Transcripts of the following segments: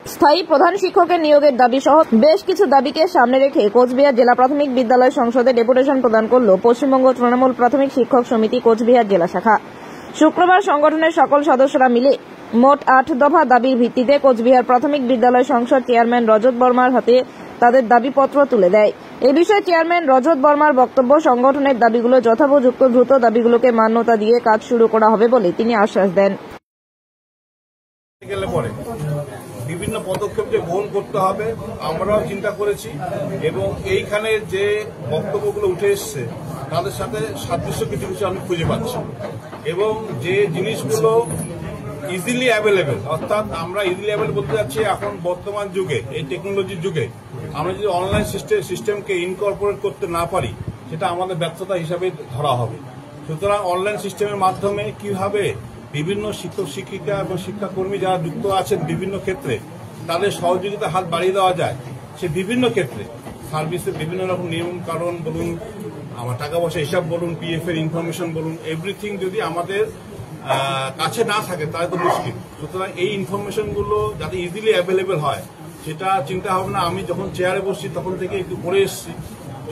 স্থায়ী প্রধান শিক্ষকের নিয়োগের দাবি সহ বেশ কিছু দাবিকে সামনে রেখে কোচবিহার জেলা প্রাথমিক বিদ্যালয় সংসদে ডেপুটেশন প্রদান করল পশ্চিমবঙ্গ তৃণমূল প্রাথমিক শিক্ষক সমিতি কোচবিহার জেলা শাখা। শুক্রবার সংগঠনের সকল সদস্যরা মিলে মোট 8 দফা দাবির ভিত্তিতে কোচবিহার প্রাথমিক বিদ্যালয় সংসদ চেয়ারম্যান রজত বর্মার হাতে তাদের দাবিপত্র তুলে দেয়। এ বিষয়ে চেয়ারম্যান রজত বর্মার বক্তব্য, সংগঠনের দাবিগুলো যথোপযুক্ত দ্রুত দাবিগুলোকে মান্যতা দিয়ে কাজ শুরু করা হবে বলে তিনি আশ্বাস দেন। বিভিন্ন পদক্ষেপ যে গ্রহণ করতে হবে আমরাও চিন্তা করেছি এবং এইখানে যে বক্তব্যগুলো উঠে এসছে তাদের সাথে সাদৃশ্য কিছু কিছু আমি খুঁজে পাচ্ছি এবং যে জিনিসগুলো ইজিলি অ্যাভেলেবেল, অর্থাৎ আমরা ইজিলি অ্যাভেলেবেল বলতে যাচ্ছি এখন বর্তমান যুগে এই টেকনোলজির যুগে আমরা যদি অনলাইন সিস্টেমকে ইনকর্পোরেট করতে না পারি সেটা আমাদের ব্যর্থতা হিসাবে ধরা হবে। সুতরাং অনলাইন সিস্টেমের মাধ্যমে কিভাবে বিভিন্ন শিক্ষক শিক্ষিকা এবং শিক্ষাকর্মী যারা যুক্ত আছেন বিভিন্ন ক্ষেত্রে তাদের সহযোগিতা হাত বাড়িয়ে দেওয়া যায়, সে বিভিন্ন ক্ষেত্রে সার্ভিসের বিভিন্ন রকম নিয়ম কারণ বলুন, আমার টাকা পয়সা হিসাব বলুন, পিএফ এর ইনফরমেশন বলুন, এভরিথিং যদি আমাদের কাছে না থাকে তাহলে তো মুশকিল। সুতরাং এই ইনফরমেশনগুলো যাতে ইজিলি অ্যাভেলেবেল হয় সেটা চিন্তা ভাবনা আমি যখন চেয়ারে বসছি তখন থেকে একটু করে এসেছি।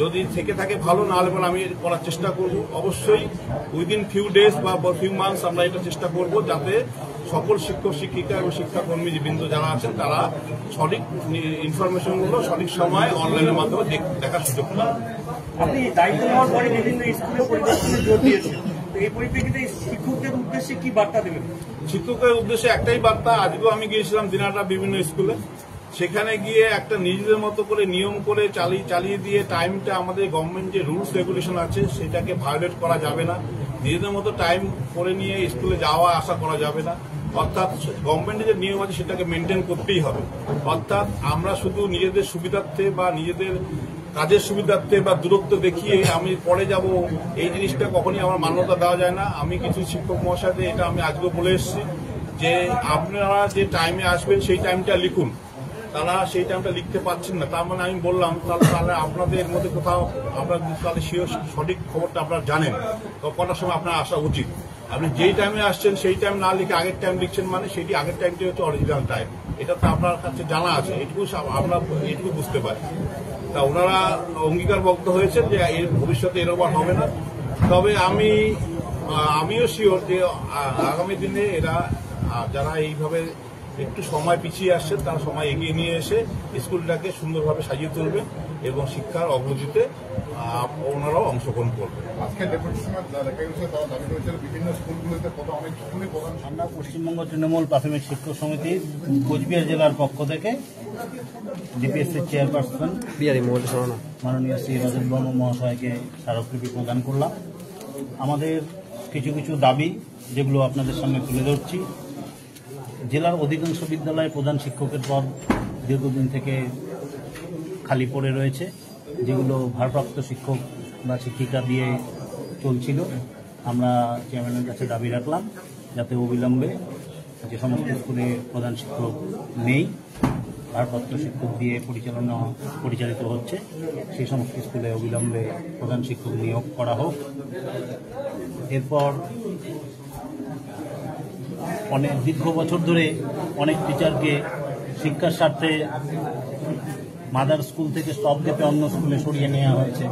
যদি থেকে থাকে ভালো, না হলে আমি করার চেষ্টা করব। অবশ্যই উইদিন ফিউ ডেজ বা ফিউ মান্থস আমরা এটা চেষ্টা করব যাতে সকল শিক্ষক শিক্ষিকা এবং শিক্ষাকর্মী বৃন্দ যারা আছেন তারা সঠিক ইনফরমেশনগুলো সঠিক সময় অনলাইনের মাধ্যমে দেখার সুযোগ পান। আপনি দায়িত্ব নেওয়ার পরে বিভিন্ন স্কুলে পরিদর্শনে জোর দিয়েছেন, এই পরিপ্রেক্ষিতে শিক্ষকদের উদ্দেশ্যে কি বার্তা দেবেন? শিক্ষকদের উদ্দেশ্যে একটাই বার্তা, আজকেও আমি গিয়েছিলাম দিনাটা বিভিন্ন স্কুলে, সেখানে গিয়ে একটা নিজেদের মতো করে নিয়ম করে চালিয়ে দিয়ে টাইমটা আমাদের গভর্নমেন্ট যে রুলস রেগুলেশন আছে সেটাকে ভায়োলেট করা যাবে না। নিজেদের মতো টাইম করে নিয়ে স্কুলে যাওয়া আসা করা যাবে না। অর্থাৎ গভর্নমেন্টের যে নিয়ম আছে সেটাকে মেনটেন করতেই হবে। অর্থাৎ আমরা শুধু নিজেদের সুবিধার্থে বা নিজেদের কাজের সুবিধার্থে বা দূরত্ব দেখিয়ে আমি পরে যাব এই জিনিসটা কখনই আমার মান্যতা দেওয়া যায় না। আমি কিছু শিক্ষক মহাশয়দের এটা আমি আজকেও বলে এসেছি যে আপনারা যে টাইমে আসবেন সেই টাইমটা লিখুন। তারা সেই টাইমটা লিখতে পারছেন না, তার মানে আমি বললাম তাহলে আপনাদের মধ্যে কোথাও আপনারা তাহলে সঠিক খবরটা আপনারা জানেন তো কটার সময় আপনার আসা উচিত। আপনি যেই টাইমে আসছেন সেই টাইম না লিখে আগের টাইম লিখছেন, মানে সেটি আগের টাইমটি হচ্ছে অরিজিনাল টাইম। এটা তো আপনার কাছে জানা আছে, আমরা এইটুকু বুঝতে পারি। তা ওনারা অঙ্গীকারবদ্ধ হয়েছেন যে এর ভবিষ্যতে এরকম হবে না। তবে আমিও শিওর যে আগামী দিনে এরা যারা এইভাবে একটু সময় পিছিয়ে আসছেন তারা সময় এগিয়ে নিয়ে এসে স্কুলটাকে সুন্দরভাবে সাজিয়ে তুলবেন এবং শিক্ষার অগ্রগতিতে ওনারাও অংশগ্রহণ করবেন। আমরা পশ্চিমবঙ্গ তৃণমূল প্রাথমিক শিক্ষক সমিতি কোচবিহার জেলার পক্ষ থেকে ডিপিএসসির চেয়ারপারসন মাননীয় শ্রী রজত বর্মা মহাশয়কে স্মারকলিপি প্রদান করলাম। আমাদের কিছু কিছু দাবি যেগুলো আপনাদের সামনে তুলে ধরছি। জেলার অধিকাংশ বিদ্যালয়ে প্রধান শিক্ষকের পদ দীর্ঘদিন থেকে খালি পড়ে রয়েছে, যেগুলো ভারপ্রাপ্ত শিক্ষক বা শিক্ষিকা দিয়ে চলছিল। আমরা চেয়ারম্যানের কাছে দাবি রাখলাম যাতে অবিলম্বে যে সমস্ত স্কুলে প্রধান শিক্ষক নেই, ভারপ্রাপ্ত শিক্ষক দিয়ে পরিচালিত হচ্ছে, সেই সমস্ত স্কুলে অবিলম্বে প্রধান শিক্ষক নিয়োগ করা হোক। এরপর অনেক দীর্ঘ বছর ধরে অনেক টিচারকে শিক্ষার স্বার্থে মাদার স্কুল থেকে স্টপ দিতে অন্য স্কুলে সরিয়ে নেওয়া হয়েছে।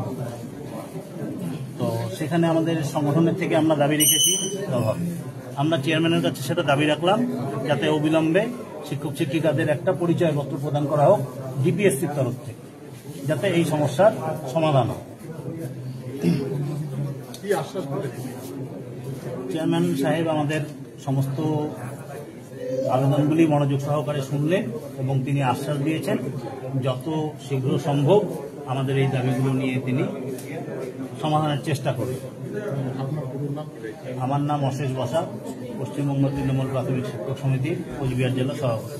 তো সেখানে আমাদের সংগঠনের থেকে আমরা দাবি রেখেছি, আমরা চেয়ারম্যানের কাছে সেটা দাবি রাখলাম যাতে অবিলম্বে শিক্ষক শিক্ষিকাদের একটা পরিচয়পত্র প্রদান করা হোক ডিপিএসসির তরফ থেকে, যাতে এই সমস্যার সমাধান হয়। চেয়ারম্যান সাহেব আমাদের সমস্ত আবেদনগুলি মনোযোগ সহকারে শুনলেন এবং তিনি আশ্বাস দিয়েছেন যত শীঘ্র সম্ভব আমাদের এই দাবিগুলো নিয়ে তিনি সমাধানের চেষ্টা করবেন। আমার নাম অশেষ বসা, পশ্চিমবঙ্গ তৃণমূল প্রাথমিক শিক্ষক সমিতির কোচবিহার জেলা সভাপতি।